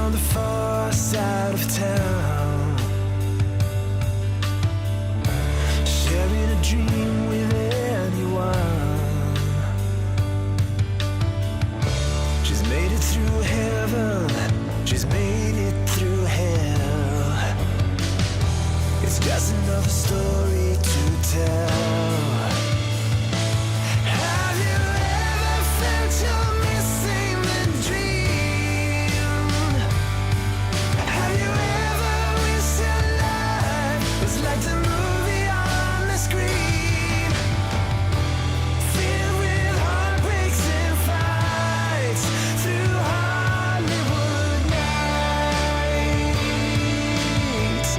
on the far side of town, sharing a dream with anyone. She's made it through heaven, she's made it through hell. It's just another story to tell. Have you ever felt you're missing the dream? Have you ever wished your life was like the movie on the screen, filled with heartbreaks and fights through Hollywood nights?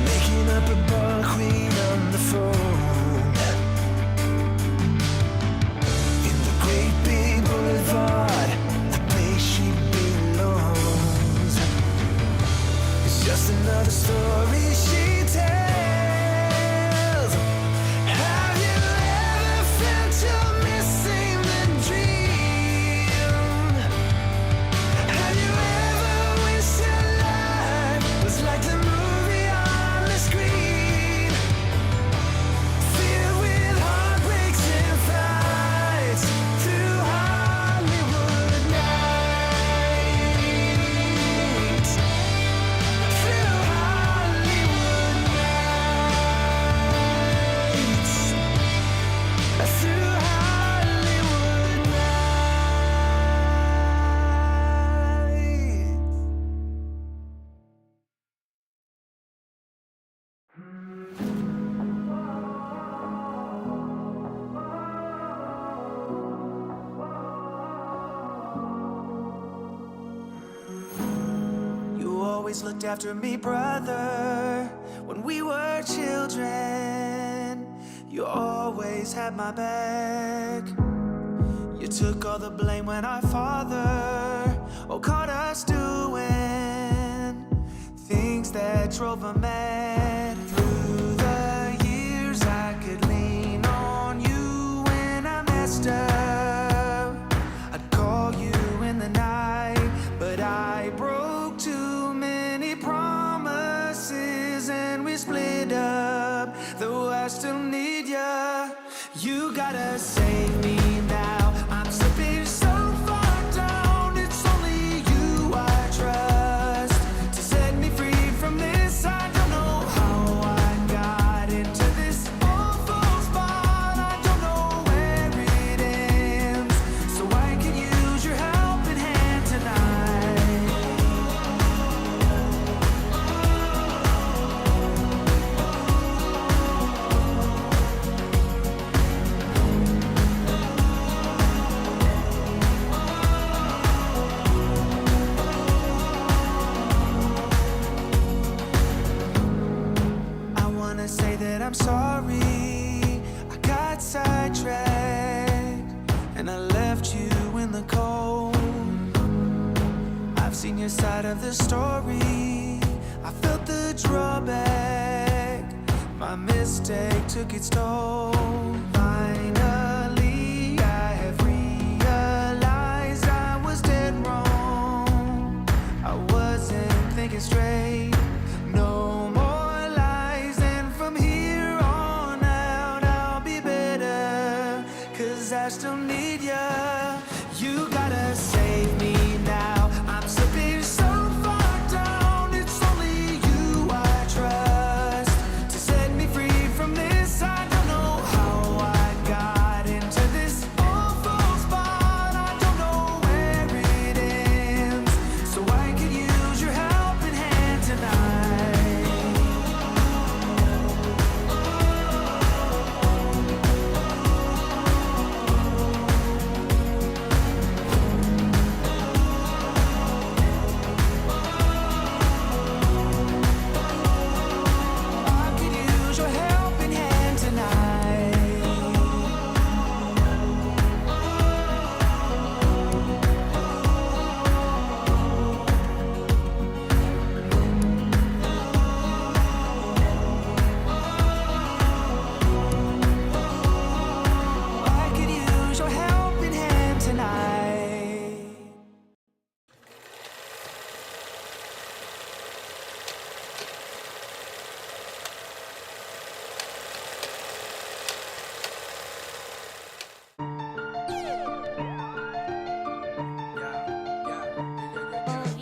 Making up a bar queen on the phone in the great big boulevard, the place she belongs. It's just another story she tells. Have you ever felt you're missing the dream? Have you ever wished your life was like the movie on the screen, filled with heartbreaks and fights through Hollywood nights, through Hollywood nights, through Hollywood nights. You always looked after me, brother, when we were children. You always had my back. You took all the blame when our father caught us doing things that drove him mad. Through the years I could lean on you when I messed up. I'd call you in the night, but I broke too many promises and we split up. Though I still need ya, you gotta save me now. I'm slipping so far down, it's only you I trust to set me free from this. I don't know how I got into this awful spot. I don't know where it ends, so I can use your helping hand tonight. I wanna say that I'm sorry, I got sidetracked and I left you in the cold. I've seen your side of the story, I felt the drawback. My mistake took its toll. Finally, I have realized I was dead wrong. I wasn't thinking straight. No more lies, and from here on out I'll be better, 'cause I still need ya. You gotta save me now. I'm slipping so far down, it's only you I trust to set me free from this. I don't know how I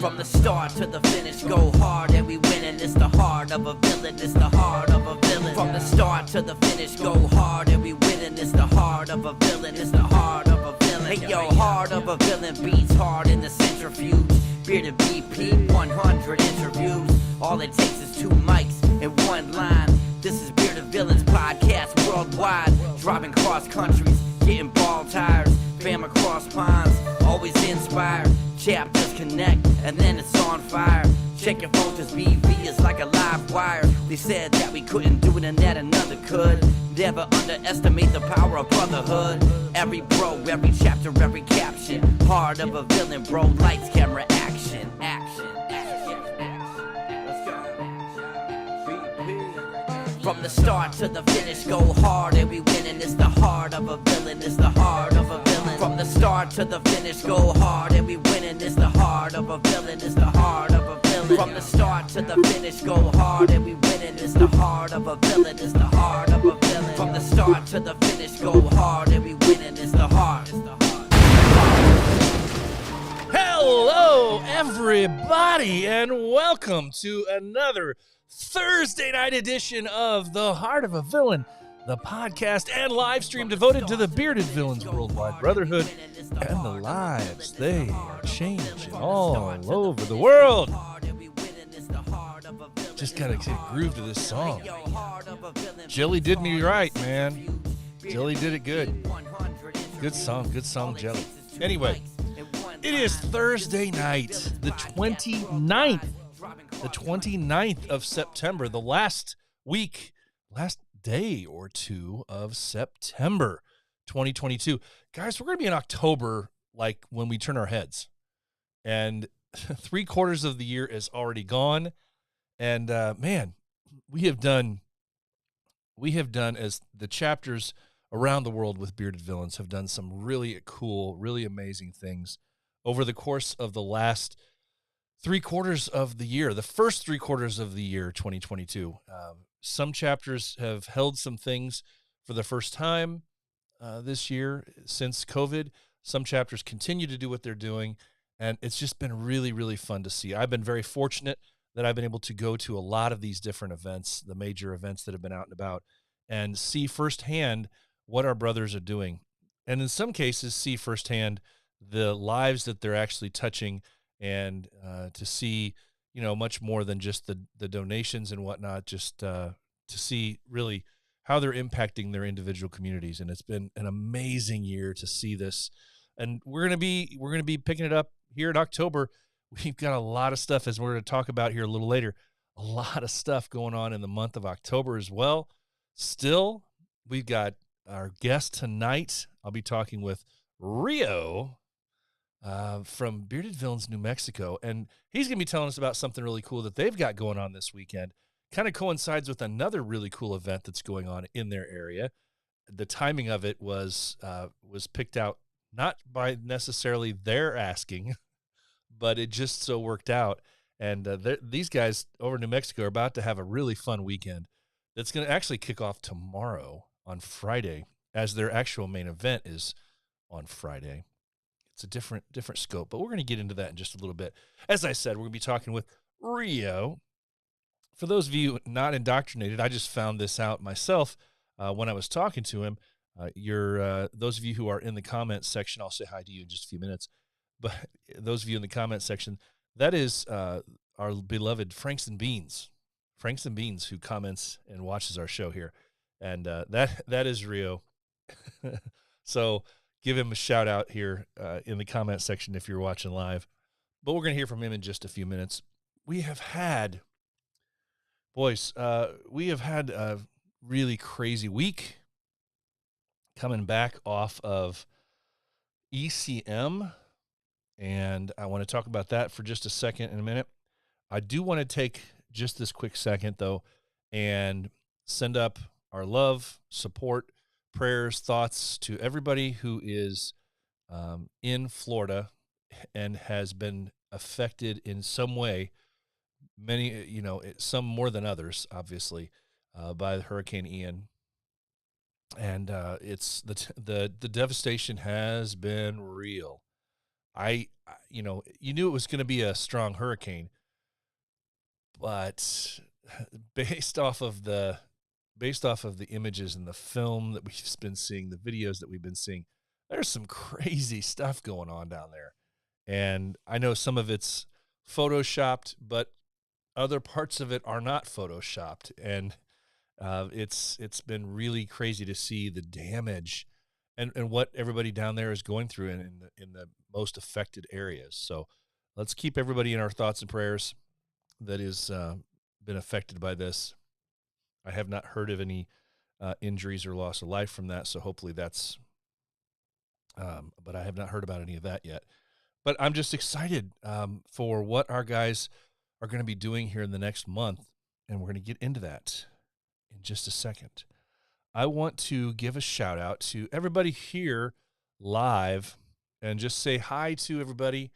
From the start to the finish, go hard and we winning. It's the heart of a villain, it's the heart of a villain. From the start to the finish, go hard and we winning. It's the heart of a villain, it's the heart of a villain. Hey yo, heart of a villain beats hard in the centrifuge. Bearded BP, 100 interviews. All it takes is 2 mics and 1 line. This is Bearded Villains podcast worldwide. Driving cross countries, getting ball tires. Fam across ponds, always inspired. Chapters connect, and then it's on fire. Check your phone, cause BV is like a live wire. They said that we couldn't do it and that another could. Never underestimate the power of brotherhood. Every bro, every chapter, every caption. Heart of a villain, bro. Lights, camera, action. Action, action, action. Let's go. From the start to the finish, go hard and we winning. It's the heart of a villain, it's the heart of a villain. From the start to the finish, go hard and we winning. It's the heart of a villain, it's the heart of a villain. From the start to the finish, go hard and we winning. It's the heart of a villain, it's the heart of a villain. From the start to the finish, go hard and we winning. It's the heart. Hello, everybody, and welcome to another Thursday night edition of The Heart of a Villain, the podcast and live stream devoted to the Bearded Villains Worldwide Brotherhood and the lives they are changing all over the world. Just gotta get a groove to this song. Jelly did me right, man. Jelly did it good. Good song, Jelly. Anyway, it is Thursday night, the 29th of September, the last day or two of September 2022. Guys, we're going to be in October like when we turn our heads. And 3/4 of the year is already gone. And man, we have done as the chapters around the world with Bearded Villains have done some really cool, really amazing things over the course of the last 3/4 of the year, the first 3/4 of the year, 2022. Some chapters have held some things for the first time this year since COVID. Some chapters continue to do what they're doing, and it's just been really, really fun to see. I've been very fortunate that I've been able to go to a lot of these different events, the major events that have been out and about, and see firsthand what our brothers are doing. And in some cases, see firsthand the lives that they're actually touching, and to see, much more than just the donations and whatnot, just to see really how they're impacting their individual communities. And it's been an amazing year to see this. And we're gonna be picking it up here in October. We've got a lot of stuff, as we're going to talk about here a little later, a lot of stuff going on in the month of October as well. Still, we've got our guest tonight. I'll be talking with Rio from Bearded Villains, New Mexico, and he's going to be telling us about something really cool that they've got going on this weekend. Kind of coincides with another really cool event that's going on in their area. The timing of it was picked out not by necessarily their asking, but it just so worked out. And these guys over in New Mexico are about to have a really fun weekend that's going to actually kick off tomorrow on Friday, as their actual main event is on Friday. It's a different scope, but we're going to get into that in just a little bit. As I said, we're going to be talking with Rio. For those of you not indoctrinated, I just found this out myself when I was talking to him. Those of you who are in the comments section, I'll say hi to you in just a few minutes. But those of you in the comment section, that is our beloved Franks and Beans, who comments and watches our show here. And that is Rio. So give him a shout out here in the comment section if you're watching live. But we're going to hear from him in just a few minutes. We have had a really crazy week coming back off of ECM. And I want to talk about that for just a second in a minute. I do want to take just this quick second, though, and send up our love, support, prayers, thoughts to everybody who is in Florida and has been affected in some way. Many, some more than others, obviously, by Hurricane Ian. And it's the devastation has been real. you knew it was going to be a strong hurricane, but based off of the images and the film that we've been seeing, the videos that we've been seeing, there's some crazy stuff going on down there. And I know some of it's photoshopped, but other parts of it are not photoshopped. And it's been really crazy to see the damage and what everybody down there is going through in the most affected areas. So let's keep everybody in our thoughts and prayers that is been affected by this. I have not heard of any injuries or loss of life from that, so hopefully that's. But I have not heard about any of that yet. But I'm just excited for what our guys are going to be doing here in the next month, and we're going to get into that in just a second. I want to give a shout out to everybody here live and just say hi to everybody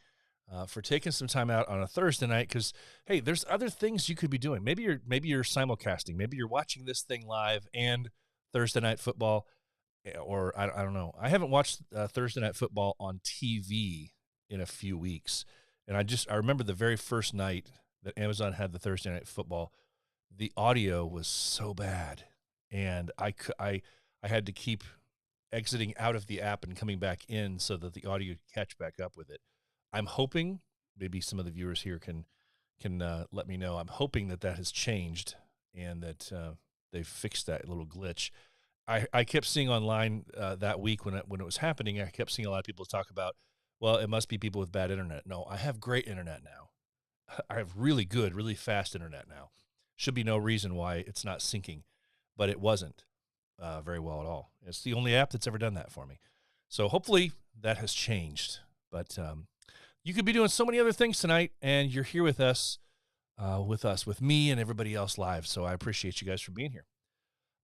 for taking some time out on a Thursday night, because, hey, there's other things you could be doing. Maybe you're simulcasting. Maybe you're watching this thing live and Thursday Night Football, or I don't know. I haven't watched Thursday Night Football on TV in a few weeks, and I remember the very first night that Amazon had the Thursday Night Football, the audio was so bad, and I had to keep exiting out of the app and coming back in so that the audio could catch back up with it. I'm hoping maybe some of the viewers here can let me know. I'm hoping that has changed and that they've fixed that little glitch. I kept seeing online that week when it was happening, I kept seeing a lot of people talk about, well, it must be people with bad internet. No, I have great internet now. I have really good, really fast internet now. Should be no reason why it's not syncing, but it wasn't very well at all. It's the only app that's ever done that for me. So hopefully that has changed. But you could be doing so many other things tonight, and you're here with us, with me and everybody else live. So I appreciate you guys for being here.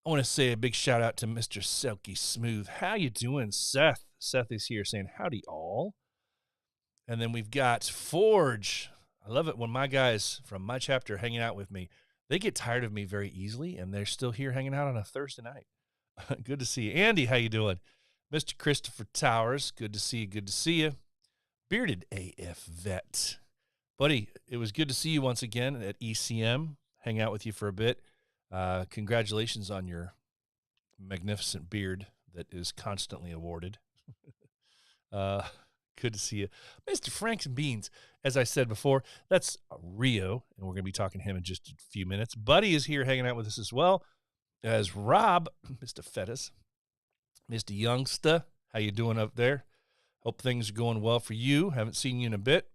I want to say a big shout out to Mr. Silky Smooth. How you doing, Seth? Seth is here saying howdy all. And then we've got Forge. I love it when my guys from my chapter hanging out with me. They get tired of me very easily, and they're still here hanging out on a Thursday night. Good to see you. Andy, how you doing? Mr. Christopher Towers, good to see you. Good to see you. Bearded AF Vet. Buddy, it was good to see you once again at ECM. Hang out with you for a bit. Congratulations on your magnificent beard that is constantly awarded. Good to see you. Mr. Franks and Beans, as I said before, that's Rio, and we're going to be talking to him in just a few minutes. Buddy is here hanging out with us as well as Rob, Mr. Fettis, Mr. Youngster. How you doing up there? Hope things are going well for you. Haven't seen you in a bit.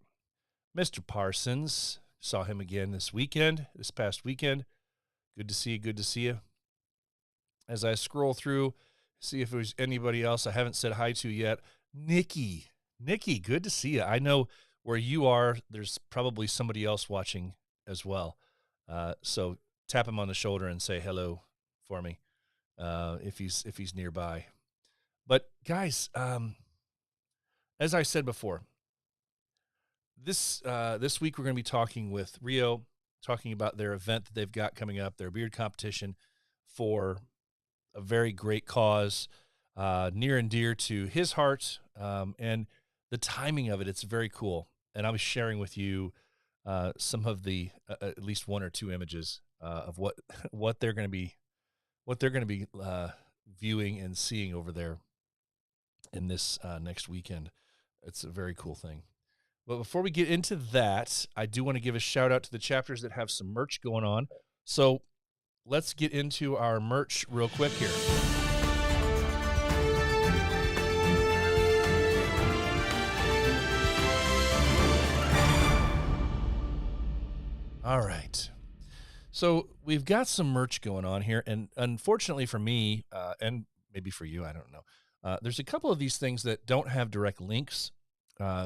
Mr. Parsons, saw him again this past weekend. Good to see you. Good to see you. As I scroll through, see if there's anybody else I haven't said hi to yet. Nikki, good to see you. I know where you are, there's probably somebody else watching as well. So tap him on the shoulder and say hello for me if he's nearby. But guys, as I said before, this week we're going to be talking with Rio, talking about their event that they've got coming up, their beard competition for a very great cause, near and dear to his heart, and the timing of it. It's very cool, and I was sharing with you some of the at least one or two images of what they're going to be viewing and seeing over there in this next weekend. It's a very cool thing. But before we get into that, I do want to give a shout out to the chapters that have some merch going on. So let's get into our merch real quick here. All right. So we've got some merch going on here, and unfortunately for me, and maybe for you, I don't know, there's a couple of these things that don't have direct links.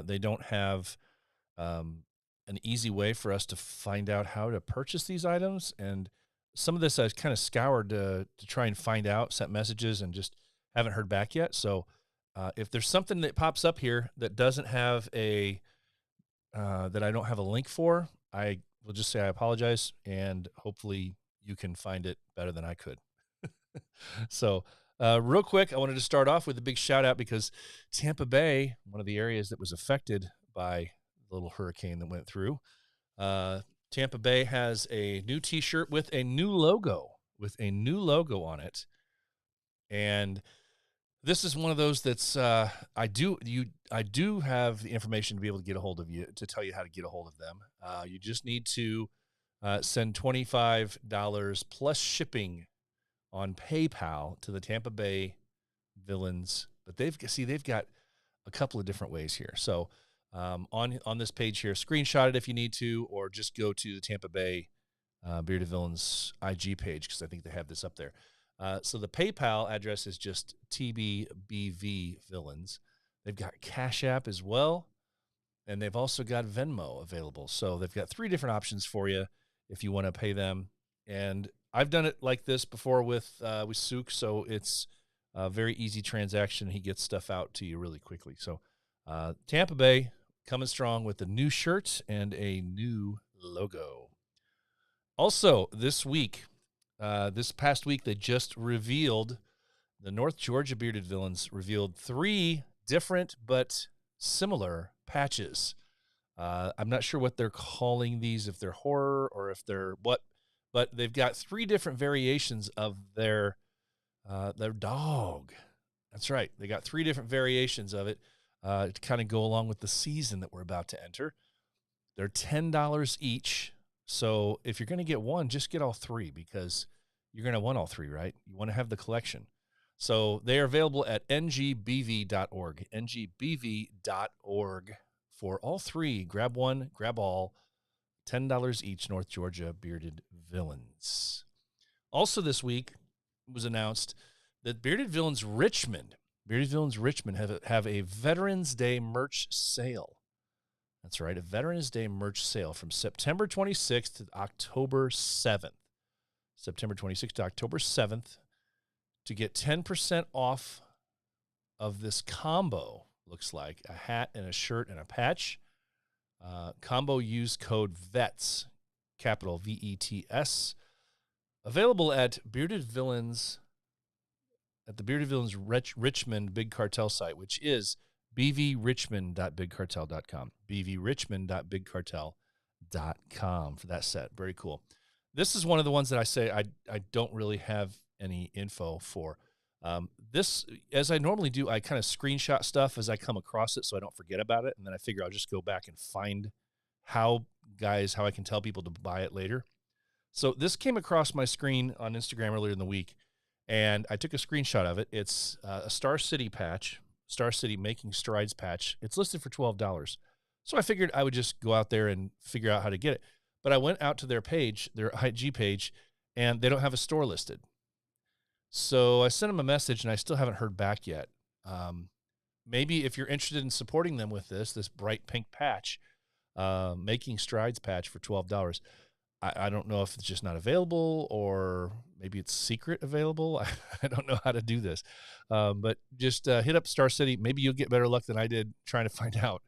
They don't have an easy way for us to find out how to purchase these items, and some of this I've kind of scoured to try and find out, sent messages, and just haven't heard back yet. So if there's something that pops up here that doesn't have that I don't have a link for, I will just say I apologize, and hopefully you can find it better than I could. So Real quick, I wanted to start off with a big shout out because Tampa Bay, one of the areas that was affected by the little hurricane that went through, Tampa Bay has a new T-shirt with a new logo on it, and this is one of those that's I do have the information to be able to get a hold of you to tell you how to get a hold of them. You just need to send $25 plus shipping on PayPal to the Tampa Bay Villains, but they've got a couple of different ways here. So on this page here, screenshot it if you need to, or just go to the Tampa Bay Bearded Villains IG page because I think they have this up there. So the PayPal address is just TBBV Villains. They've got Cash App as well, and they've also got Venmo available. So they've got 3 different options for you if you want to pay them. And I've done it like this before with Souk, so it's a very easy transaction. He gets stuff out to you really quickly. So Tampa Bay coming strong with a new shirt and a new logo. Also, this past week, they just revealed, the North Georgia Bearded Villains revealed 3 different but similar patches. I'm not sure what they're calling these, if they're horror or if they're what, but they've got 3 different variations of their dog. That's right. They got 3 different variations of it to kind of go along with the season that we're about to enter. They're $10 each. So if you're going to get one, just get all 3 because you're going to want all 3, right? You want to have the collection. So they are available at ngbv.org, ngbv.org for all 3. Grab one, grab all, $10 each, North Georgia Bearded Villains. Also this week it was announced that Bearded Villains Richmond have a Veterans Day merch sale. That's right, a Veterans Day merch sale from September 26th to October 7th. September 26th to October 7th to get 10% off of this combo. Looks like a hat and a shirt and a patch. Combo use code VETS, capital VETS. Available at Bearded Villains, at the Bearded Villains Richmond Big Cartel site, which is bvrichmond.bigcartel.com. bvrichmond.bigcartel.com for that set. Very cool. This is one of the ones that I say I don't really have any info for. This, as I normally do, I kind of screenshot stuff as I come across it so I don't forget about it, and then I figure I'll just go back and find how I can tell people to buy it later. So this came across my screen on Instagram earlier in the week, and I took a screenshot of it. It's a Star City patch, Star City Making Strides patch. It's listed for $12. So I figured I would just go out there and figure out how to get it. But I went out to their page, their IG page, and they don't have a store listed. So I sent them a message, and I still haven't heard back yet. Maybe if you're interested in supporting them with this bright pink patch, Making Strides patch for $12, I don't know if it's just not available or maybe it's secret available. I don't know how to do this. But just hit up Star City. Maybe you'll get better luck than I did trying to find out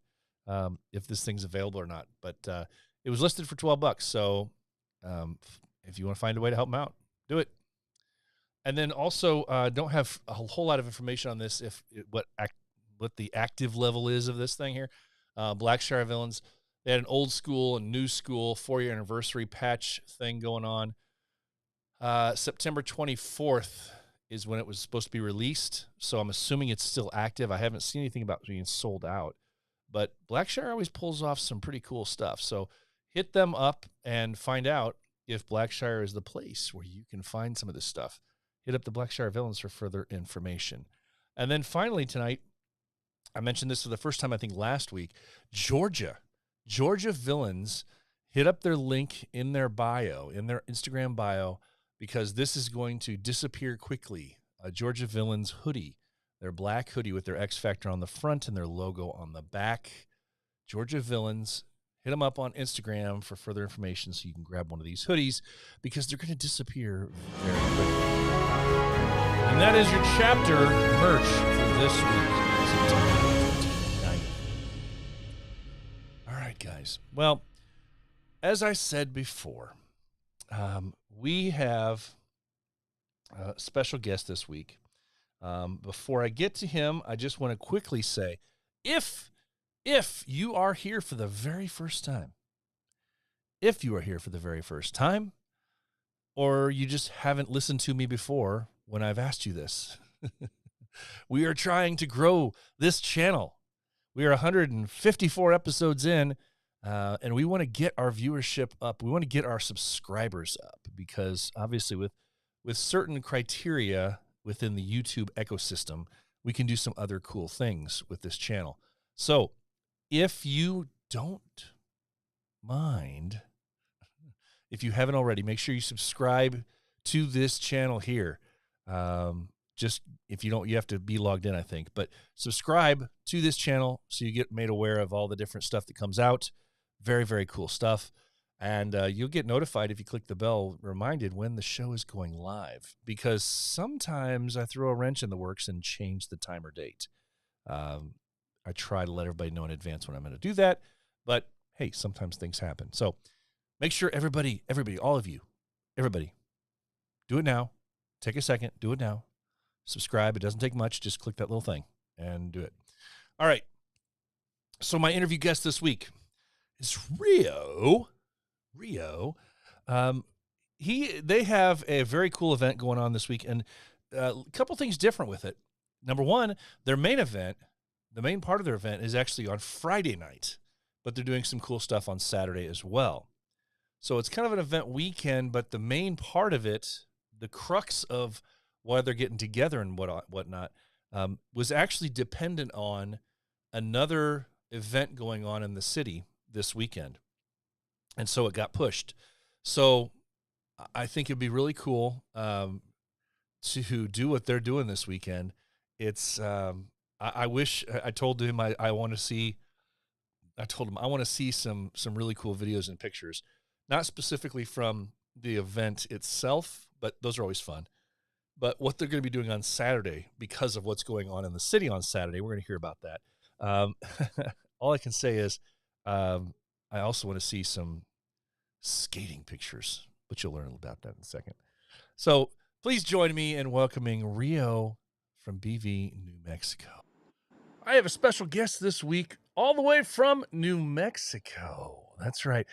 if this thing's available or not. But it was listed for $12. So if you want to find a way to help them out, do it. And then also don't have a whole lot of information on this, what the active level is of this thing here. Blackshire Villains, they had an old school and new school 4-year anniversary patch thing going on. September 24th is when it was supposed to be released, so I'm assuming it's still active. I haven't seen anything about being sold out, but Blackshire always pulls off some pretty cool stuff. So hit them up and find out if Blackshire is the place where you can find some of this stuff. Hit up the Blackshire Villains for further information. And then finally tonight, I mentioned this for the first time, I think last week, Georgia Villains, hit up their link in their bio, in their Instagram bio, because this is going to disappear quickly. A Georgia Villains hoodie, their black hoodie with their X Factor on the front and their logo on the back. Georgia Villains, hit them up on Instagram for further information so you can grab one of these hoodies because they're going to disappear very quickly. And that is your chapter merch for this week, September 29th. All right, guys. Well, as I said before, we have a special guest this week. Before I get to him, I just want to quickly say, if you are here for the very first time, or you just haven't listened to me before when I've asked you this, we are trying to grow this channel. We are 154 episodes in, and we want to get our viewership up. We want to get our subscribers up, because obviously with certain criteria within the YouTube ecosystem, we can do some other cool things with this channel. So if you don't mind, if you haven't already, make sure you subscribe to this channel here. Just if you don't, you have to be logged in, I think, but subscribe to this channel so you get made aware of all the different stuff that comes out. Very, very cool stuff. And you'll get notified if you click the bell, reminded when the show is going live, because sometimes I throw a wrench in the works and change the time or date. I try to let everybody know in advance when I'm going to do that, but hey, sometimes things happen. So make sure everybody, all of you, everybody, do it now. Take a second, do it now. Subscribe. It doesn't take much. Just click that little thing and do it. All right. So my interview guest this week is Rio. They have a very cool event going on this week, and a couple things different with it. Number one, their main event, the main part of their event is actually on Friday night, but they're doing some cool stuff on Saturday as well. So it's kind of an event weekend, but the main part of it, the crux of why they're getting together and whatnot, was actually dependent on another event going on in the city this weekend. And so it got pushed. So I think it'd be really cool to do what they're doing this weekend. It's I wish I told him I want to see. I told him I want to see some really cool videos and pictures, not specifically from the event itself, but those are always fun. But what they're going to be doing on Saturday, because of what's going on in the city on Saturday, we're going to hear about that. All I can say is I also want to see some skating pictures, but you'll learn about that in a second. So please join me in welcoming Rio from BV, New Mexico. I have a special guest this week, all the way from New Mexico. That's right.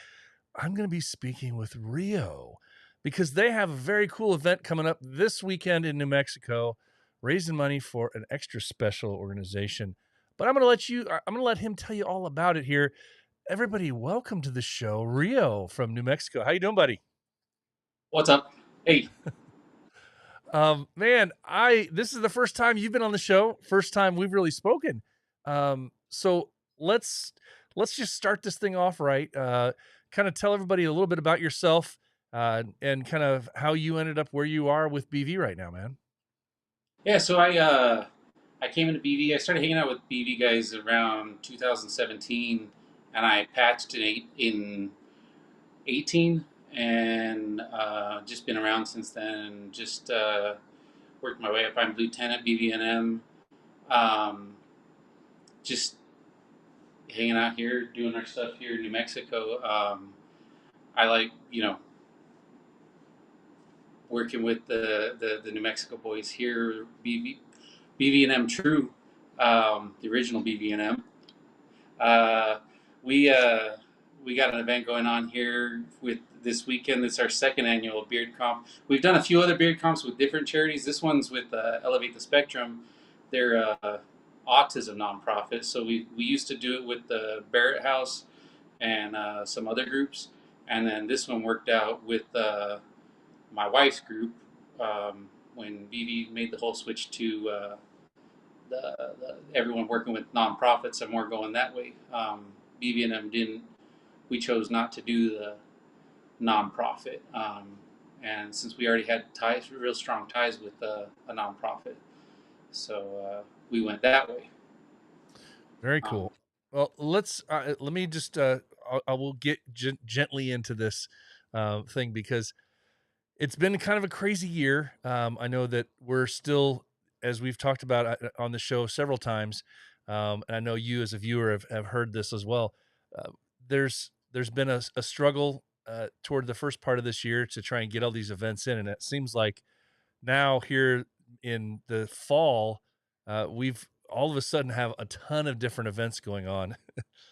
I'm going to be speaking with Rio, because they have a very cool event coming up this weekend in New Mexico, raising money for an extra special organization. But I'm going to let him tell you all about it here. Everybody, welcome to the show, Rio from New Mexico. How you doing, buddy? What's up? Hey. Man, this is the first time you've been on the show, first time we've really spoken. So let's just start this thing off right. Kind of tell everybody a little bit about yourself, and kind of how you ended up where you are with BV right now, man. Yeah, so I came into BV. I started hanging out with BV guys around 2017, and I patched in 18, and just been around since then. Just worked my way up. I'm lieutenant BVNM. Just hanging out here, doing our stuff here in New Mexico. I like, working with the New Mexico boys here, BVNM True, the original BVNM. We got an event going on here with this weekend. It's our second annual beard comp. We've done a few other beard comps with different charities. This one's with Elevate the Spectrum. They're autism nonprofit. So we used to do it with the Barrett House and some other groups, and then this one worked out with my wife's group when BV made the whole switch to the everyone working with nonprofits and more going that way. BV&M didn't. We chose not to do the nonprofit, and since we already had ties, real strong ties with a nonprofit, so we went that way. Very cool. Well, let me just I will get gently into this thing, because it's been kind of a crazy year. I know that we're still, as we've talked about on the show several times, and I know you as a viewer have heard this as well. There's been a struggle toward the first part of this year to try and get all these events in, and it seems like now here in the fall, we've all of a sudden have a ton of different events going on.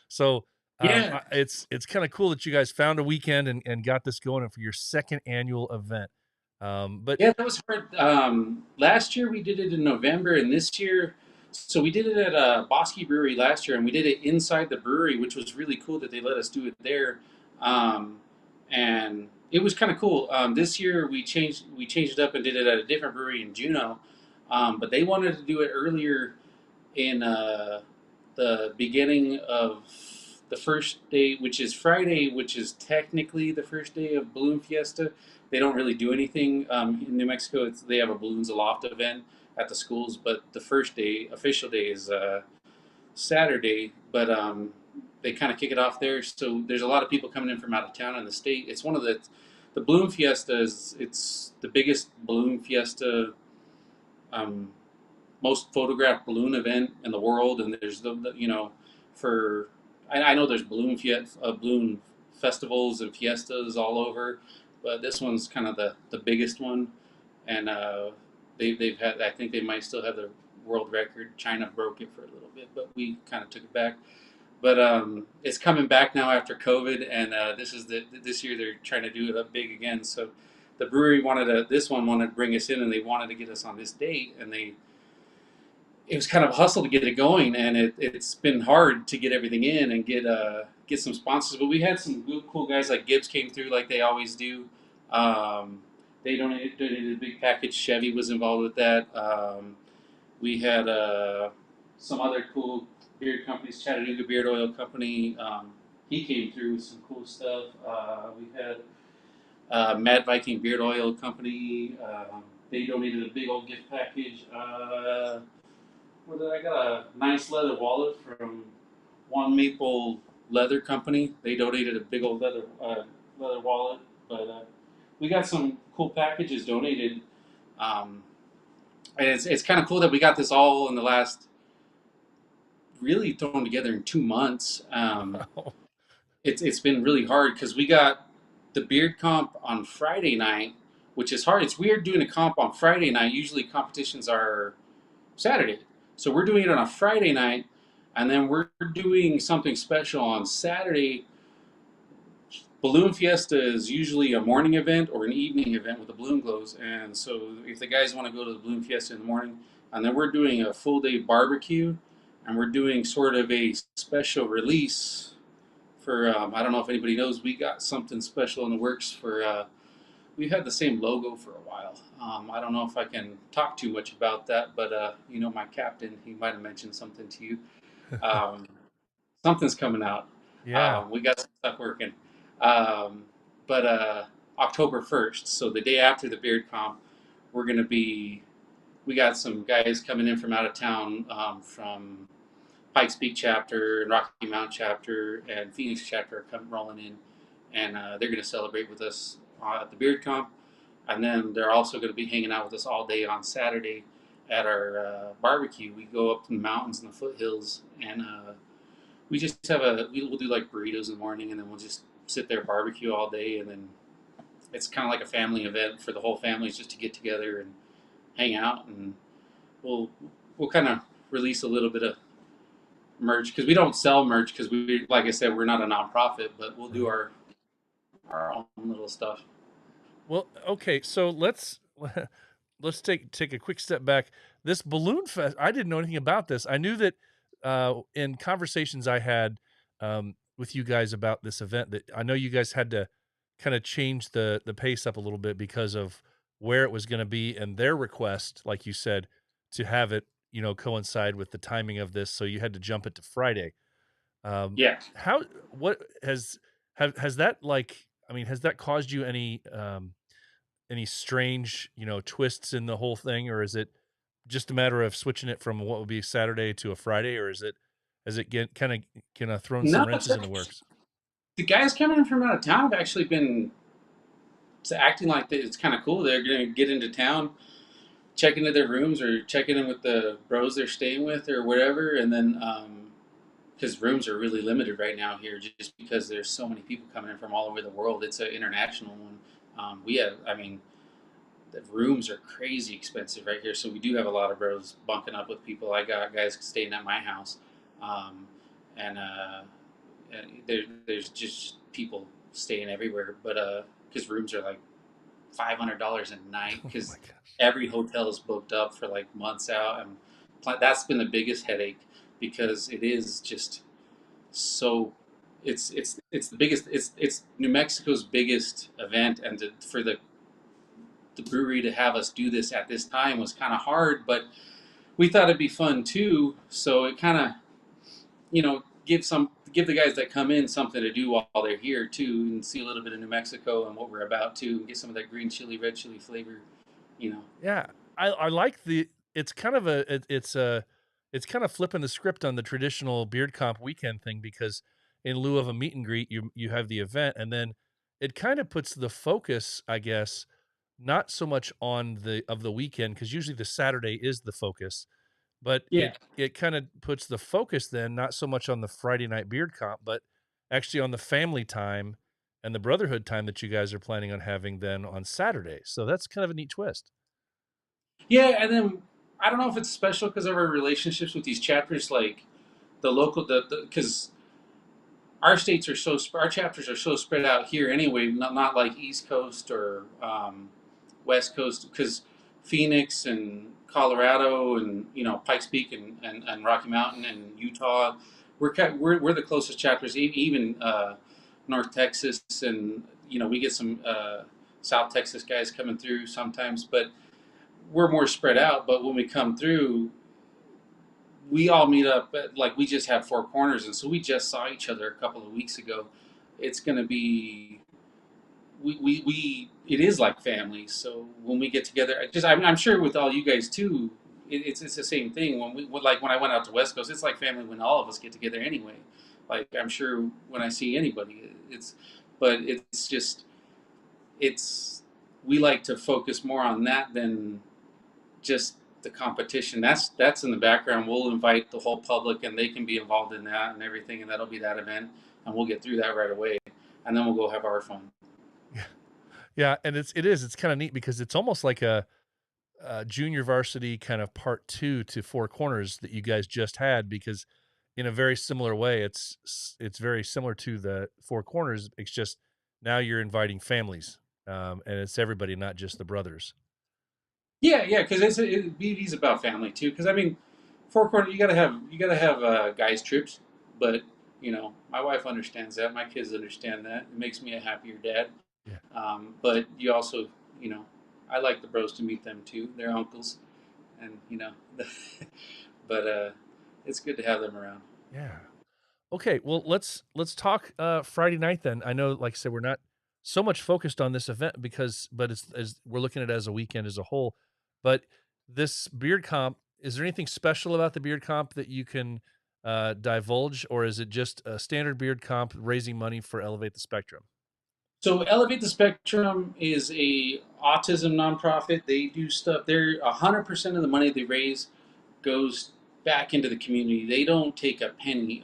So Yeah. it's kind of cool that you guys found a weekend and got this going for your second annual event. But Yeah, that was hard. Last year we did it in November, and this year, so we did it at Bosque Brewery last year, and we did it inside the brewery, which was really cool that they let us do it there. Um, and it was kind of cool. This year we changed it up and did it at a different brewery in Juneau, but they wanted to do it earlier in the beginning of the first day, which is Friday, which is technically the first day of Balloon Fiesta. They don't really do anything in New Mexico. They have a Balloons Aloft event at the schools, but the first day, official day, is Saturday. But they kind of kick it off there. So there's a lot of people coming in from out of town in the state. It's one of the Balloon Fiesta is it's the biggest balloon fiesta, um, most photographed balloon event in the world, and there's for I know there's balloon festivals and fiestas all over, but this one's kind of the biggest one, and they've had, I think they might still have the world record. China broke it for a little bit, but we kind of took it back. But it's coming back now after COVID, and this year they're trying to do it up big again. So the brewery this one wanted to bring us in, and they wanted to get us on this date, and it was kind of a hustle to get it going, and it's been hard to get everything in and get some sponsors. But we had some good, cool guys like Gibbs came through like they always do. They donated a big package. Chevy was involved with that. We had some other cool beard companies. Chattanooga Beard Oil Company. He came through with some cool stuff. We had Mad Viking Beard Oil Company. They donated a big old gift package. I got a nice leather wallet from One Maple Leather Company. They donated a big old leather wallet, but we got some cool packages donated, and it's kind of cool that we got this all in the last really thrown together in 2 months. It's been really hard because we got the beard comp on Friday night, which is hard. It's weird doing a comp on Friday night. Usually competitions are Saturday. So we're doing it on a Friday night, and then we're doing something special on Saturday. Balloon Fiesta is usually a morning event or an evening event with the balloon glows, and so if the guys want to go to the Balloon Fiesta in the morning, and then we're doing a full day barbecue, and we're doing sort of a special release for I don't know if anybody knows, we got something special in the works for we've had the same logo for a while. I don't know if I can talk too much about that, but my captain, he might have mentioned something to you. Um, Something's coming out. yeah. We got some stuff working. Um, but October 1st, so the day after the beard comp, we're going to be, we got some guys coming in from out of town, from Pikes Peak chapter and Rocky Mount chapter and Phoenix chapter come rolling in, and they're going to celebrate with us at the beard comp, and then they're also going to be hanging out with us all day on Saturday at our barbecue. We go up to the mountains and the foothills, and we just we'll do like burritos in the morning, and then we'll just sit there barbecue all day, and then it's kind of like a family event for the whole families just to get together and hang out, and we'll kind of release a little bit of merch because we don't sell merch because we, like I said, we're not a nonprofit, but we'll do our own little stuff. Well, okay, so let's take a quick step back. This balloon fest, I didn't know anything about this. I knew that in conversations I had with you guys about this event, that I know you guys had to kind of change the pace up a little bit because of where it was going to be and their request, like you said, to have it, coincide with the timing of this. So you had to jump it to Friday. Yeah. How what has that like? I mean, has that caused you any strange, twists in the whole thing, or is it just a matter of switching it from what would be Saturday to a Friday, or has it get kind of thrown some No, wrenches in the works? the guys coming from out of town have actually been acting like it's kind of cool. They're going to get into town, check into their rooms or checking in with the bros they're staying with or whatever, and then because rooms are really limited right now here, just because there's so many people coming in from all over the world. It's an international one. We have, I mean, the rooms are crazy expensive right here. So we do have a lot of bros bunking up with people. I got guys staying at my house, um, and there's just people staying everywhere. But because rooms are like $500 a night, Oh my because gosh. every hotel is booked up for like months out, and that's been the biggest headache, because it is just so. It's the biggest. It's New Mexico's biggest event, and for the brewery to have us do this at this time was kind of hard, but we thought it'd be fun too. So it kind of, give the guys that come in something to do while they're here too, and see a little bit of New Mexico and what we're about too, and get some of that green chili, red chili flavor. You know. Yeah, I like the it's kind of a it's kind of flipping the script on the traditional beard comp weekend thing because in lieu of a meet and greet, you have the event, and then it kind of puts the focus, I guess, not so much on the weekend because usually the Saturday is the focus, but Yeah. it kind of puts the focus then not so much on the Friday night beard comp, but actually on the family time and the brotherhood time that you guys are planning on having then on Saturday. So that's kind of a neat twist. Yeah, and then I don't know if it's special because of our relationships with these chapters, like the local, the because our chapters are so spread out here anyway, not like East Coast or West Coast, because Phoenix and Colorado and Pikes Peak and Rocky Mountain and Utah, we're the closest chapters. Even North Texas, and we get some South Texas guys coming through sometimes, but we're more spread out. But when we come through, we all meet up at, like, we just have four corners, and so we just saw each other a couple of weeks ago. It's going to be we it is like family. So when we get together, I'm sure with all you guys too, it's the same thing. Like when I went out to West Coast, it's like family when all of us get together anyway. Like I'm sure when I see anybody, but it's just it's we like to focus more on that than just the competition. That's in the background. We'll invite the whole public, and they can be involved in that and everything, and that'll be that event, and we'll get through that right away, and then we'll go have our fun. Yeah. Yeah, and it's kind of neat because it's almost like a junior varsity kind of part 2 to Four Corners that you guys just had because in a very similar way, it's very similar to the Four Corners. It's just now you're inviting families, and it's everybody, not just the brothers. Yeah, because BV's about family too. Because I mean, Four Corner, you gotta have guys trips, but my wife understands that. My kids understand that. It makes me a happier dad. Yeah. But you also, you know, I like the bros to meet them too. They're uncles, and but it's good to have them around. Yeah. Okay, well, let's talk Friday night then. I know, like I said, we're not so much focused on this event but it's as we're looking at it as a weekend as a whole. But this beard comp, is there anything special about the beard comp that you can divulge, or is it just a standard beard comp raising money for Elevate the Spectrum? So Elevate the Spectrum is a autism nonprofit. They do stuff. They're 100% of the money they raise goes back into the community. They don't take a penny.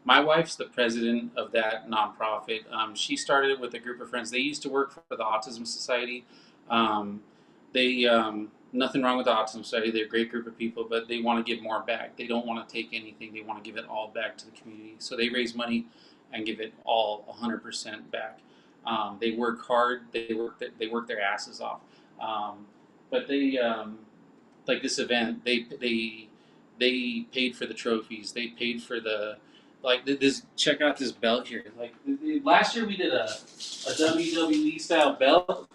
My wife's the president of that nonprofit. She started it with a group of friends. They used to work for the Autism Society. They nothing wrong with the Autism Society. They're a great group of people, but they want to give more back. They don't want to take anything. They want to give it all back to the community. So they raise money and give it all 100% back. They work hard. They work their asses off. But they like this event. They paid for the trophies. They paid for the this. Check out this belt here. Like last year we did a WWE style belt.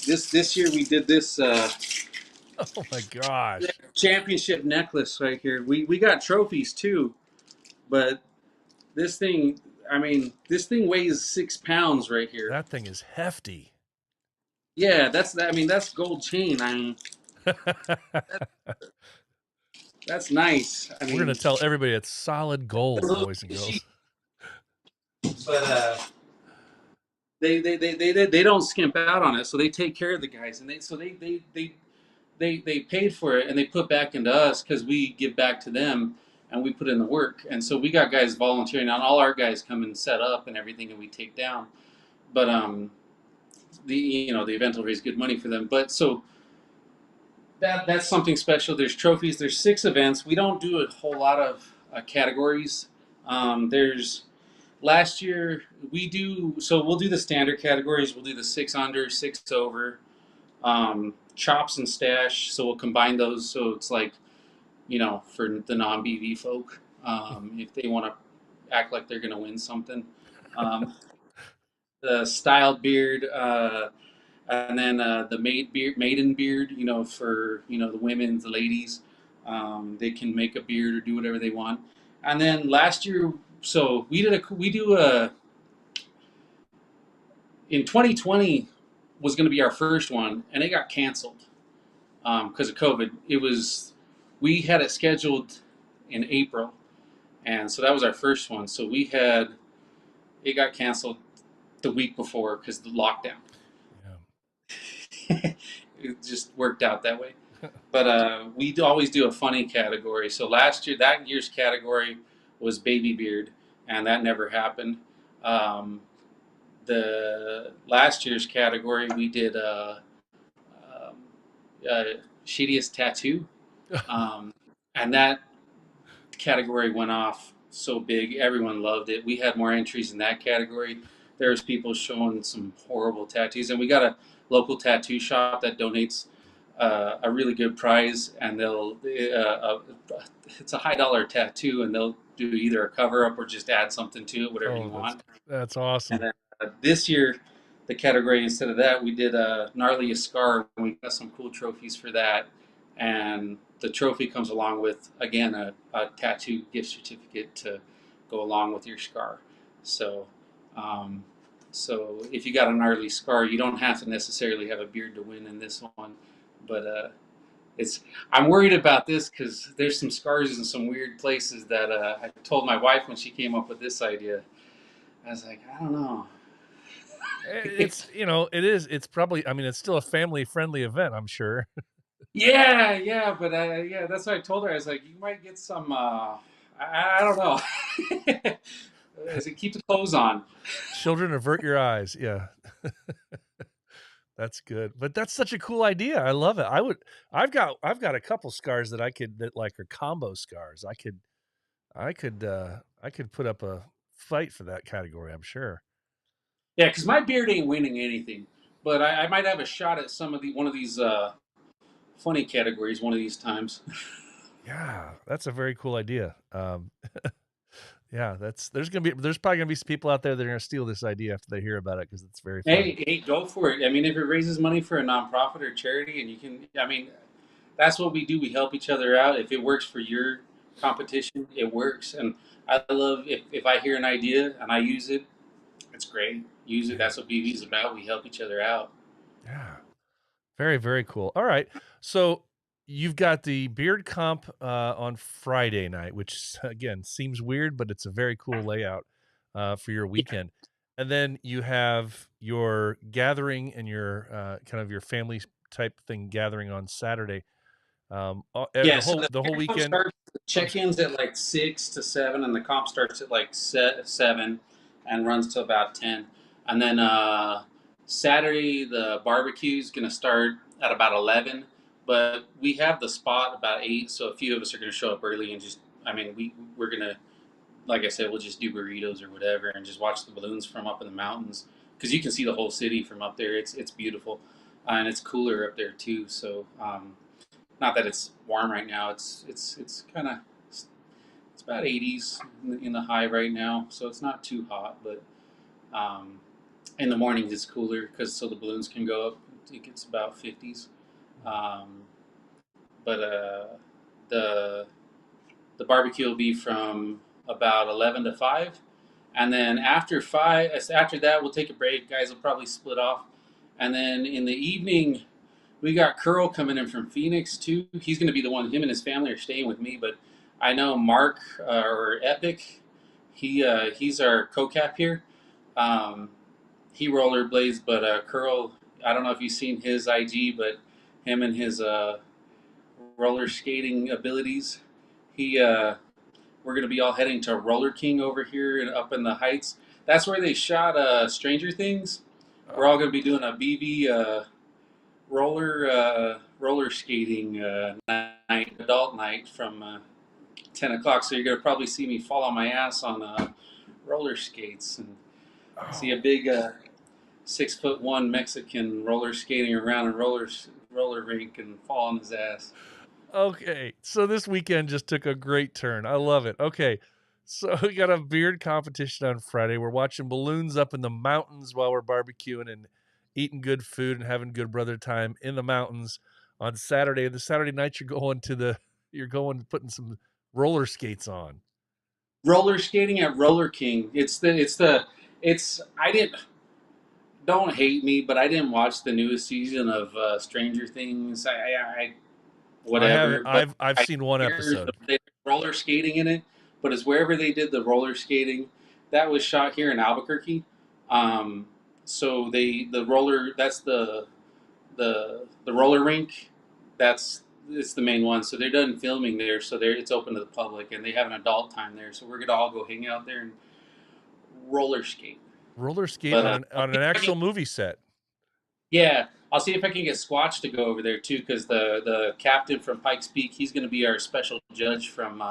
This year we did this Oh my gosh, championship necklace right here. We got trophies too, but this thing. I mean, this thing weighs 6 pounds right here. that thing is hefty. Yeah, that's gold chain. That's nice. I We're mean, gonna tell everybody it's solid gold, boys and girls. but they don't skimp out on it, so they take care of the guys, and they paid for it, and they put back into us because we give back to them, and we put in the work, and so we got guys volunteering. Now all our guys come and set up and everything, and we take down, but the event will raise good money for them. But so that's something special. There's trophies. There's 6 events. We don't do a whole lot of categories. There's last year we'll do the standard categories. We'll do the 6 under, 6 over, chops and stash. So we'll combine those. So it's like, for the non-BV folk, if they want to act like they're going to win something. The styled beard, and then the maiden beard, for the women, the ladies, they can make a beard or do whatever they want. And then last year, so in 2020 was going to be our first one, and it got canceled because of COVID. We had it scheduled in April, and so that was our first one. So it got canceled the week before because of the lockdown. Yeah. It just worked out that way. But we always do a funny category. So that year's category was baby beard, and that never happened. The last year's category we did shittiest tattoo, and that category went off so big. Everyone loved it. We had more entries in that category. There's people showing some horrible tattoos, and we got a local tattoo shop that donates a really good prize, and it's a high dollar tattoo, and they'll do either a cover up or just add something to it, whatever you want. That's awesome. And then this year, the category, instead of that, we did a gnarliest scar, and we got some cool trophies for that. And the trophy comes along with, again, a tattoo gift certificate to go along with your scar. So if you got a gnarly scar, you don't have to necessarily have a beard to win in this one. But I'm worried about this because there's some scars in some weird places that I told my wife when she came up with this idea. I was like, I don't know. It's probably, it's still a family friendly event, I'm sure. Yeah, but that's what I told her. I was like, you might get some. I don't know. I said, keep the clothes on. Children, avert your eyes. Yeah, that's good. But that's such a cool idea. I love it. I've got a couple scars that are combo scars. I could put up a fight for that category, I'm sure. Yeah, because my beard ain't winning anything, but I might have a shot at one of these funny categories one of these times. Yeah, that's a very cool idea. Yeah, there's probably gonna be some people out there that are gonna steal this idea after they hear about it because it's very funny. Hey, go for it. I mean, if it raises money for a nonprofit or charity, and that's what we do. We help each other out. If it works for your competition, it works. And I love if I hear an idea and I use it, it's great. Use it. That's what BV is about. We help each other out. Yeah. Very, very cool. All right. So you've got the beard comp on Friday night, which again seems weird, but it's a very cool layout for your weekend. And then you have your gathering and your kind of your family type thing gathering on Saturday. The whole weekend. Check-ins at like 6 to 7, and the comp starts at like 7 and runs to about 10. And then Saturday, the barbecue is going to start at about 11, but we have the spot about 8, so a few of us are going to show up early and we're going to, like I said, we'll just do burritos or whatever and just watch the balloons from up in the mountains because you can see the whole city from up there. It's beautiful, and it's cooler up there too. So not that it's warm right now. It's kind of it's about 80s in the high right now, so it's not too hot, but in the mornings it's cooler because so the balloons can go up. It gets about 50s. But the barbecue will be from about 11 to 5. And then after that, we'll take a break. Guys will probably split off. And then in the evening, we got Curl coming in from Phoenix, too. He's going to be the one. Him and his family are staying with me. But I know Mark, or Epic, he's our co-cap here. He rollerblades, but Curl, I don't know if you've seen his IG, but him and his roller skating abilities, we're going to be all heading to Roller King over here and up in the Heights. That's where they shot Stranger Things. We're all going to be doing a BB roller skating night, adult night from 10 o'clock. So you're going to probably see me fall on my ass on roller skates and see a big 6'1" Mexican roller skating around a roller rink and fall on his ass. Okay, so this weekend just took a great turn. I love it. Okay, so we got a beard competition on Friday. We're watching balloons up in the mountains while we're barbecuing and eating good food and having good brother time in the mountains on Saturday. And the Saturday night, you're going putting some roller skates on. Roller skating at Roller King. I didn't. Don't hate me, but I didn't watch the newest season of Stranger Things. I whatever. I But I've I seen one hear episode. there's roller skating in it. But it's wherever they did the roller skating. That was shot here in Albuquerque. So the roller that's the roller rink. It's the main one. So they're done filming there. So it's open to the public, and they have an adult time there. So we're gonna all go hang out there and roller skate. Roller skate But on an actual movie set. yeah, I'll see if I can get Squatch to go over there too, because the captain from Pikes Peak, he's going to be our special judge from.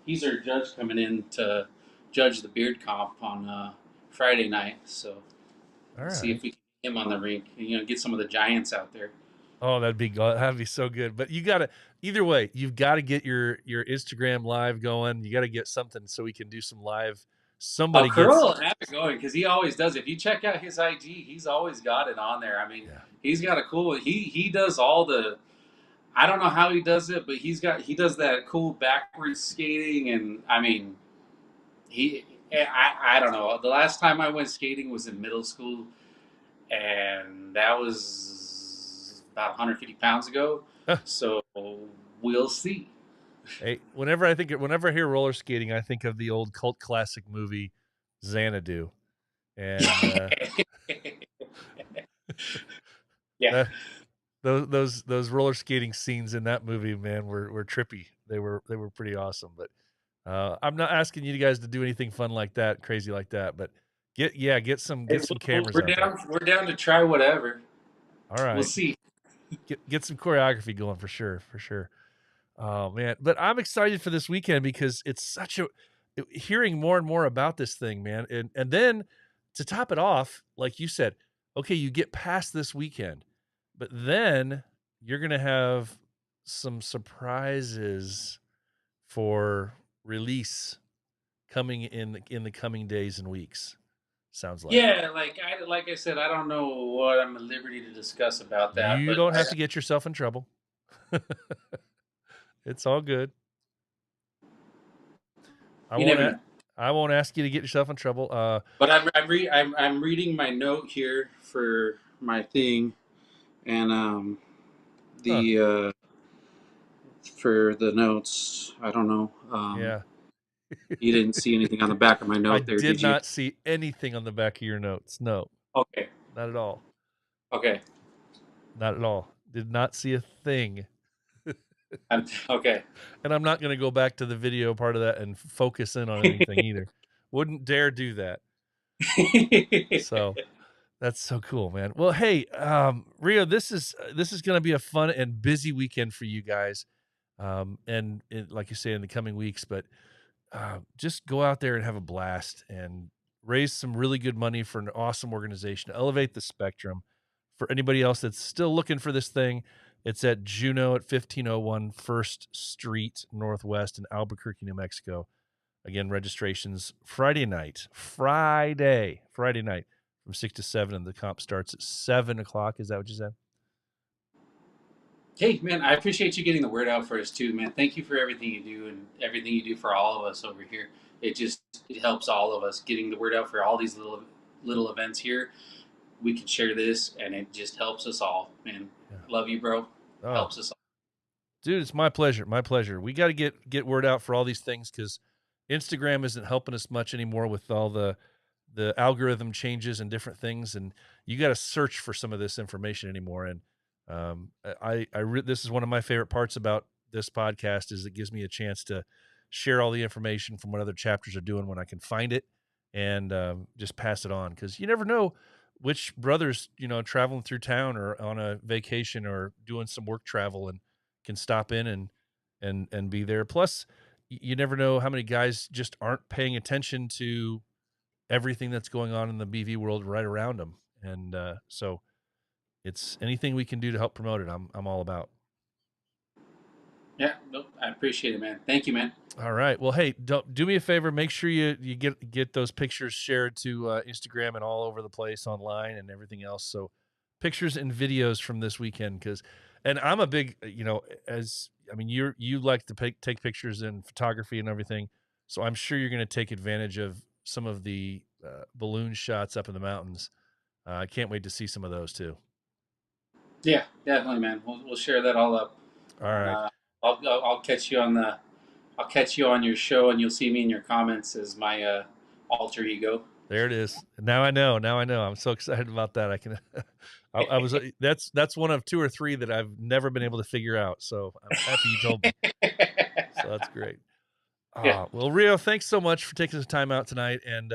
He's our judge coming in to judge the beard comp on Friday night. So All see if right. we can get him on the rink. Get some of the giants out there. Oh, that'd be so good. But either way, you've got to get your Instagram live going. You got to get something so we can do some live. Oh, Somebody Curl gets will have it going because he always does. If you check out his IG, he's always got it on there. I mean, yeah. he's got a cool. He does all the. I don't know how he does it, but he does that cool backwards skating, and I mean, I don't know. The last time I went skating was in middle school, and that was about 150 pounds ago. So we'll see. Hey, whenever I hear roller skating, I think of the old cult classic movie Xanadu, and Yeah. those roller skating scenes in that movie, man, were trippy. They were pretty awesome. But I'm not asking you guys to do anything fun like that, crazy like that. But get some cameras out there. We're down to try whatever. All right, We'll see. Get some choreography going for sure. Oh man, but I'm excited for this weekend because it's hearing more and more about this thing, man. And then to top it off, like you said, okay, you get past this weekend, but then you're going to have some surprises for release coming in the coming days and weeks. Sounds like. Yeah, like I said, I don't know what I'm at liberty to discuss about that. You But don't have to get yourself in trouble. It's all good. I won't ask you to get yourself in trouble. But I'm reading my note here for my thing, and for the notes, I don't know. Yeah. You didn't see anything on the back of my note there, did you? not see anything on the back of your notes. No. Okay. Not at all. Okay. Not at all. Did not see a thing. Okay. And I'm not going to go back to the video part of that and focus in on anything either. Wouldn't dare do that. So that's so cool, man. Well, hey, Rio, this is going to be a fun and busy weekend for you guys. And like you say, in the coming weeks, but just go out there and have a blast and raise some really good money for an awesome organization to elevate the spectrum. For anybody else that's still looking for this thing, it's at Juno at 1501 First Street Northwest in Albuquerque, New Mexico. Again, registrations Friday night from 6 to 7, and the comp starts at 7 o'clock. Is that what you said? Hey, man, I appreciate you getting the word out for us too, man. Thank you for everything you do and everything you do for all of us over here. It helps all of us getting the word out for all these little events here. We can share this, and it just helps us all, man. Yeah. Love you, bro. Helps us all. Dude, it's my pleasure. My pleasure. We got to get word out for all these things because Instagram isn't helping us much anymore with all the algorithm changes and different things, and you got to search for some of this information anymore. And this is one of my favorite parts about this podcast is it gives me a chance to share all the information from what other chapters are doing when I can find it and just pass it on, because you never know which brothers, traveling through town or on a vacation or doing some work travel and can stop in and be there. Plus, you never know how many guys just aren't paying attention to everything that's going on in the BV world right around them. And so it's anything we can do to help promote it. I'm all about. Yeah, nope, I appreciate it, man. Thank you, man. All right. Well, hey, do me a favor. Make sure you get those pictures shared to Instagram and all over the place online and everything else. So pictures and videos from this weekend, and I'm a big, you like to take pictures and photography and everything. So I'm sure you're going to take advantage of some of the balloon shots up in the mountains. I can't wait to see some of those too. Yeah, definitely, man. We'll share that all up. All right. I'll catch you on your show, and you'll see me in your comments as my alter ego. There it is. Now I know. I'm so excited about that. I can. I was. That's one of 2 or 3 that I've never been able to figure out. So I'm happy you told me. So that's great. Yeah. Well, Rio, thanks so much for taking the time out tonight, and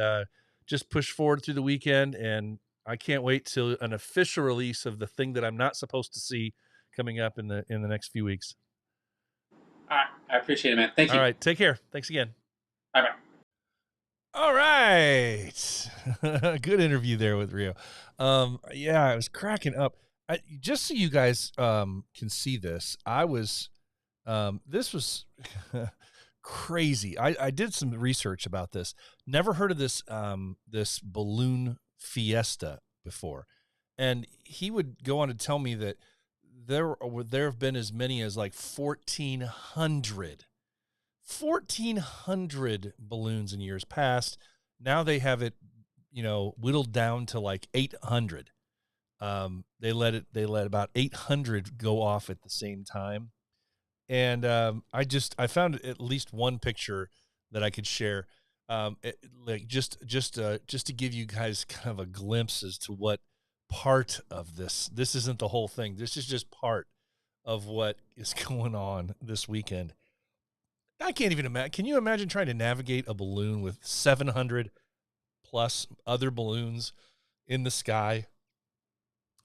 just push forward through the weekend. And I can't wait till an official release of the thing that I'm not supposed to see coming up in the next few weeks. All right, I appreciate it, man. Thank you. All right, take care. Thanks again. Bye-bye. All right. Good interview there with Rio. Yeah, I was cracking up. Just so you guys can see this, this was crazy. I did some research about this. Never heard of this this Balloon Fiesta before. And he would go on to tell me that there have been as many as like 1,400 balloons in years past. Now they have it, whittled down to like 800. They let about 800 go off at the same time. And I found at least one picture that I could share. Just to give you guys kind of a glimpse as to what part of this isn't the whole thing. This is just part of what is going on this weekend. I can't even imagine. Can you imagine trying to navigate a balloon with 700 plus other balloons in the sky?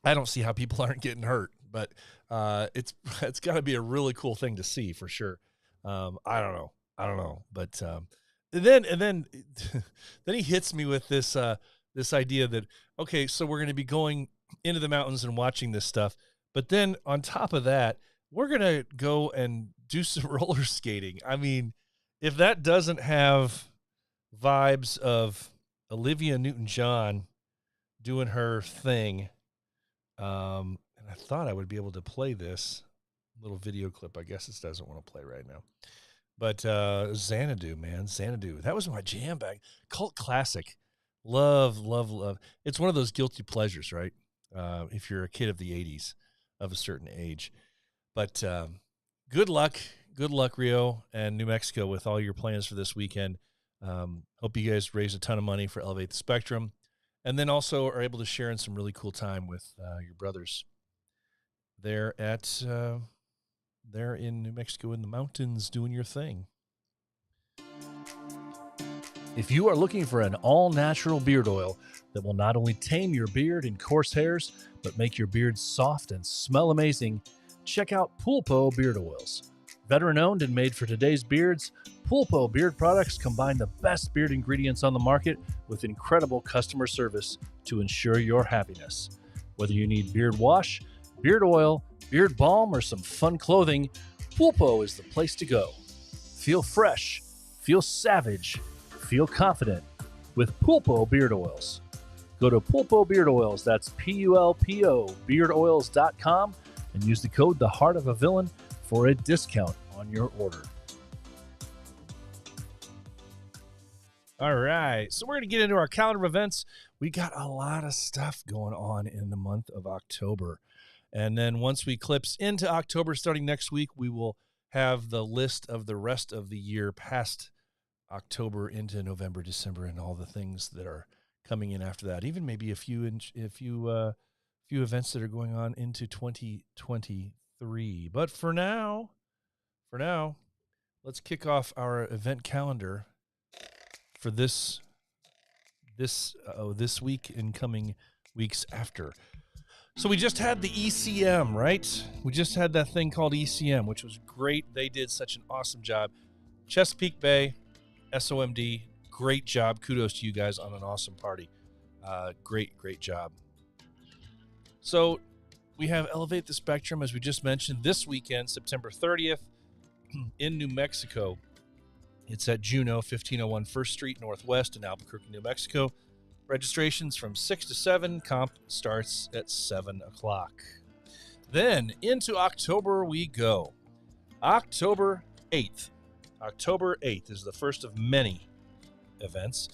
I don't see how people aren't getting hurt, but it's got to be a really cool thing to see for sure. I don't know, but then then he hits me with this idea that, okay, so we're going to be going into the mountains and watching this stuff, but then on top of that, we're going to go and do some roller skating. I mean, if that doesn't have vibes of Olivia Newton-John doing her thing, and I thought I would be able to play this little video clip. I guess it doesn't want to play right now. But Xanadu, man, Xanadu. That was my jam bag. Cult classic. Love. It's one of those guilty pleasures, right? If you're a kid of the 80s of a certain age. But good luck, Rio and New Mexico, with all your plans for this weekend. Hope you guys raise a ton of money for Elevate the Spectrum, and then also are able to share in some really cool time with your brothers there in New Mexico in the mountains doing your thing. If you are looking for an all-natural beard oil that will not only tame your beard and coarse hairs, but make your beard soft and smell amazing, check out Pulpo Beard Oils. Veteran-owned and made for today's beards, Pulpo beard products combine the best beard ingredients on the market with incredible customer service to ensure your happiness. Whether you need beard wash, beard oil, beard balm, or some fun clothing, Pulpo is the place to go. Feel fresh, feel savage, feel confident with Pulpo Beard Oils. Go to Pulpo Beard Oils, that's Pulpo, beardoils.com, and use the code The Heart of a Villain for a discount on your order. All right, so we're going to get into our calendar of events. We got a lot of stuff going on in the month of October. And then once we clips into October, starting next week, we will have the list of the rest of the year past October into November, December, and all the things that are coming in after that. Even maybe a few events that are going on into 2023. But for now, let's kick off our event calendar for this week in coming weeks after. So we just had the ECM, right? We just had that thing called ECM, which was great. They did such an awesome job. Chesapeake Bay, SOMD, great job. Kudos to you guys on an awesome party. Great job. So we have Elevate the Spectrum, as we just mentioned, this weekend, September 30th, in New Mexico. It's at Juneau, 1501 First Street Northwest in Albuquerque, New Mexico. Registrations from 6 to 7. Comp starts at 7 o'clock. Then into October we go. October 8th. October 8th is the first of many events.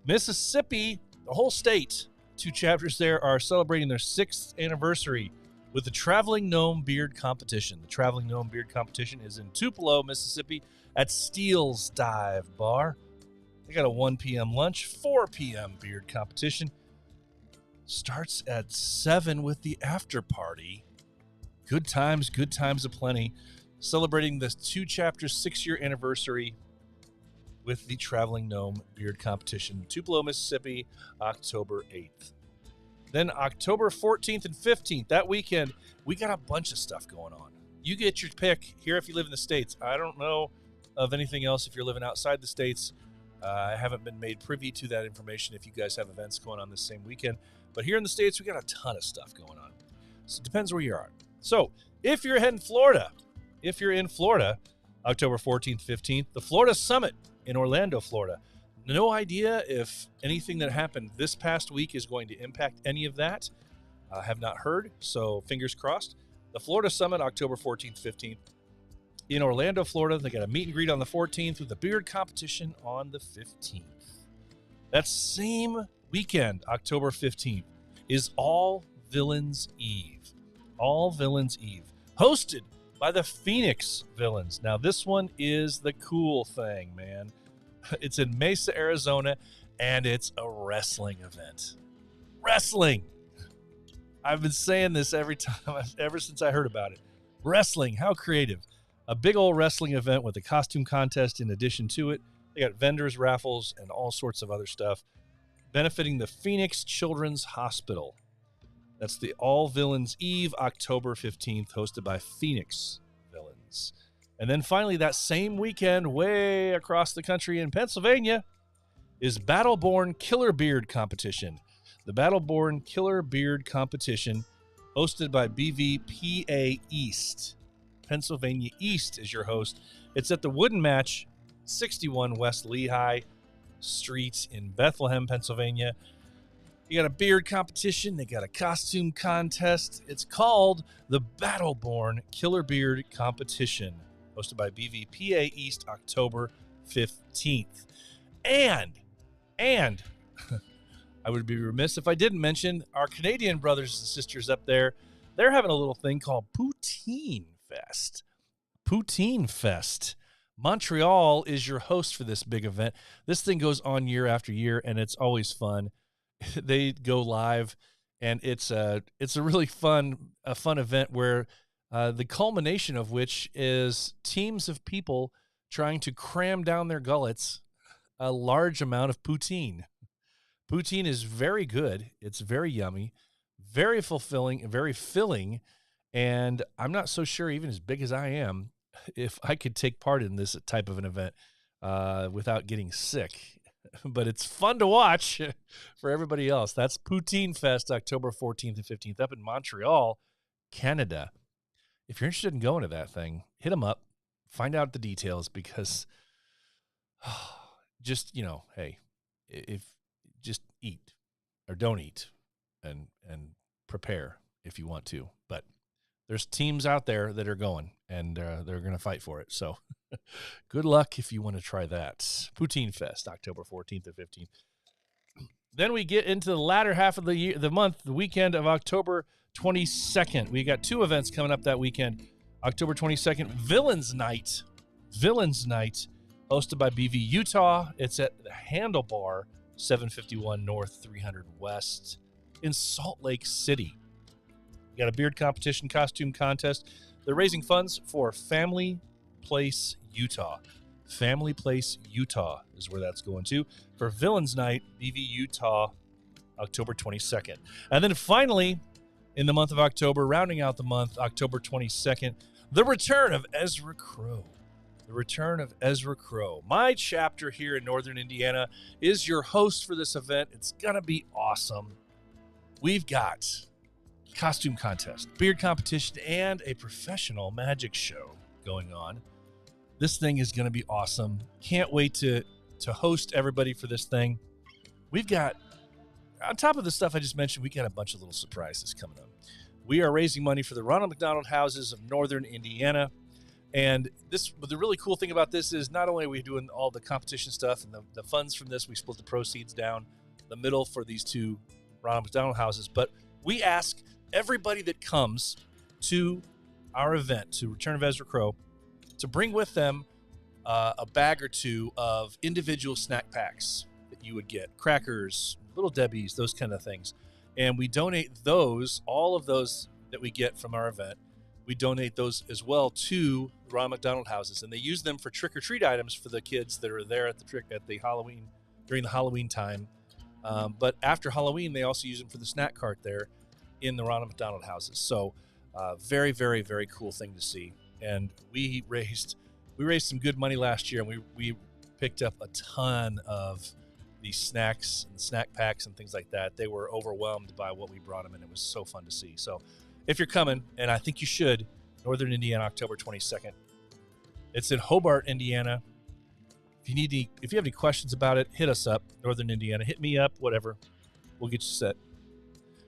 Mississippi, the whole state, 2 chapters there are celebrating their 6th anniversary with the Traveling Gnome Beard Competition. The Traveling Gnome Beard Competition is in Tupelo, Mississippi at Steele's Dive Bar. They got a 1 p.m. lunch, 4 p.m. beard competition. Starts at 7 with the after party. Good times aplenty. Celebrating this 2 chapters 6-year anniversary with the Traveling Gnome Beard Competition. Tupelo, Mississippi, October 8th. Then October 14th and 15th, that weekend, we got a bunch of stuff going on. You get your pick here if you live in the States. I don't know of anything else if you're living outside the States. I haven't been made privy to that information if you guys have events going on this same weekend. But here in the States, we got a ton of stuff going on. So it depends where you are. So if you're in Florida, October 14th, 15th, the Florida Summit in Orlando, Florida. No idea if anything that happened this past week is going to impact any of that. I have not heard, so fingers crossed. The Florida Summit, October 14th, 15th. In Orlando, Florida, they got a meet and greet on the 14th with a beard competition on the 15th. That same weekend, October 15th, is All Villains Eve. All Villains Eve, hosted by the Phoenix Villains. Now, this one is the cool thing, man. It's in Mesa, Arizona, and it's a wrestling event. Wrestling! I've been saying this every time, ever since I heard about it. Wrestling, how creative. A big old wrestling event with a costume contest in addition to it. They got vendors, raffles, and all sorts of other stuff benefiting the Phoenix Children's Hospital. That's the All Villains Eve, October 15th, hosted by Phoenix Villains. And then finally, that same weekend, way across the country in Pennsylvania, is Battleborn Killer Beard Competition. The Battleborn Killer Beard Competition, hosted by BVPA East. Pennsylvania East is your host. It's at the Wooden Match, 61 West Lehigh Street in Bethlehem, Pennsylvania. You got a beard competition. They got a costume contest. It's called the Battleborn Killer Beard Competition, hosted by BVPA East, October 15th. And I would be remiss if I didn't mention our Canadian brothers and sisters up there. They're having a little thing called Poutine Fest. Poutine Fest. Montreal is your host for this big event. This thing goes on year after year, and it's always fun. They go live, and it's a really fun event where the culmination of which is teams of people trying to cram down their gullets a large amount of poutine. Poutine is very good. It's very yummy, very fulfilling, and very filling. And I'm not so sure, even as big as I am, if I could take part in this type of an event without getting sick. But it's fun to watch for everybody else. That's Poutine Fest, October 14th and 15th, up in Montreal, Canada. If you're interested in going to that thing, hit them up, find out the details, because just, hey, if just eat or don't eat and prepare if you want to. But there's teams out there that are going, and they're going to fight for it. So good luck if you want to try that. Poutine Fest, October 14th and 15th. Then we get into the latter half of the month, the weekend of October 22nd. We got 2 events coming up that weekend. October 22nd, Villains Night, hosted by BV Utah. It's at the Handlebar, 751 North, 300 West in Salt Lake City. You got a beard competition, costume contest. They're raising funds for Family Place Utah. Family Place Utah is where that's going to. For Villains Night, BV Utah October 22nd. And then finally, in the month of October, rounding out the month, October 22nd, the return of Ezra Crow. The return of Ezra Crow. My chapter here in Northern Indiana is your host for this event. It's going to be awesome. We've got costume contest, beard competition, and a professional magic show going on. This thing is going to be awesome. Can't wait to host everybody for this thing. We've got, on top of the stuff I just mentioned, we got a bunch of little surprises coming up. We are raising money for the Ronald McDonald Houses of Northern Indiana. And the really cool thing about this is not only are we doing all the competition stuff and the funds from this, we split the proceeds down the middle for these two Ronald McDonald Houses, but we ask everybody that comes to our event, to Return of Ezra Crow, to bring with them a bag or two of individual snack packs that you would get, crackers, Little Debbie's, those kind of things. And we donate those, all of those that we get from our event, we donate those as well to the Ronald McDonald Houses, and they use them for trick-or-treat items for the kids that are there at the Halloween, during the Halloween time. But after Halloween, they also use them for the snack cart there in the Ronald McDonald Houses. So very, very, very cool thing to see. And we raised some good money last year, and we picked up a ton of these snacks and snack packs and things like that. They were overwhelmed by what we brought them, and it was so fun to see. So if you're coming, and I think you should, Northern Indiana, October 22nd. It's in Hobart, Indiana. If you have any questions about it, hit us up, Northern Indiana. Hit me up, whatever. We'll get you set.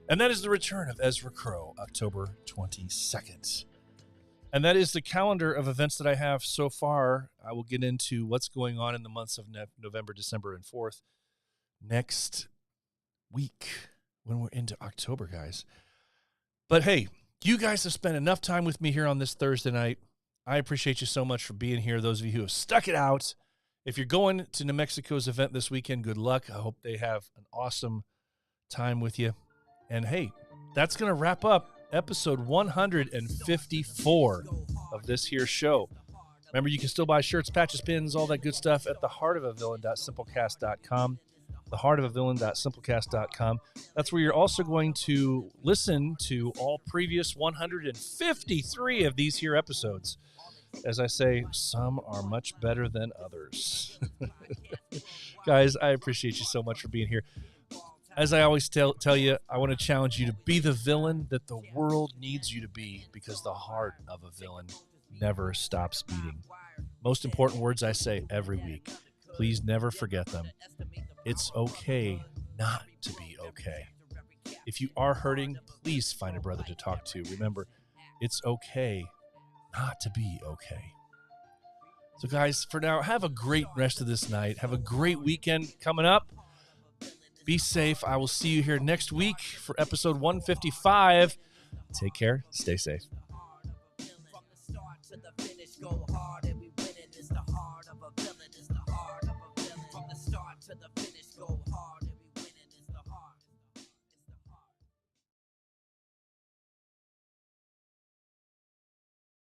And that is the return of Ezra Crow, October 22nd. And that is the calendar of events that I have so far. I will get into what's going on in the months of November, December, and 4th next week when we're into October, guys. But hey, you guys have spent enough time with me here on this Thursday night. I appreciate you so much for being here. Those of you who have stuck it out. If you're going to New Mexico's event this weekend, good luck. I hope they have an awesome time with you. And hey, that's going to wrap up episode 154 of this here show. Remember, you can still buy shirts, patches, pins, all that good stuff at theheartofavillain.simplecast.com. theheartofavillain.simplecast.com. That's where you're also going to listen to all previous 153 of these here episodes. As I say, some are much better than others. Guys, I appreciate you so much for being here. As I always tell you, I want to challenge you to be the villain that the world needs you to be, because the heart of a villain never stops beating. Most important words I say every week. Please never forget them. It's okay not to be okay. If you are hurting, please find a brother to talk to. Remember, it's okay not to be okay. So guys, for now, have a great rest of this night. Have a great weekend coming up. Be safe. I will see you here next week for episode 155. Take care. Stay safe.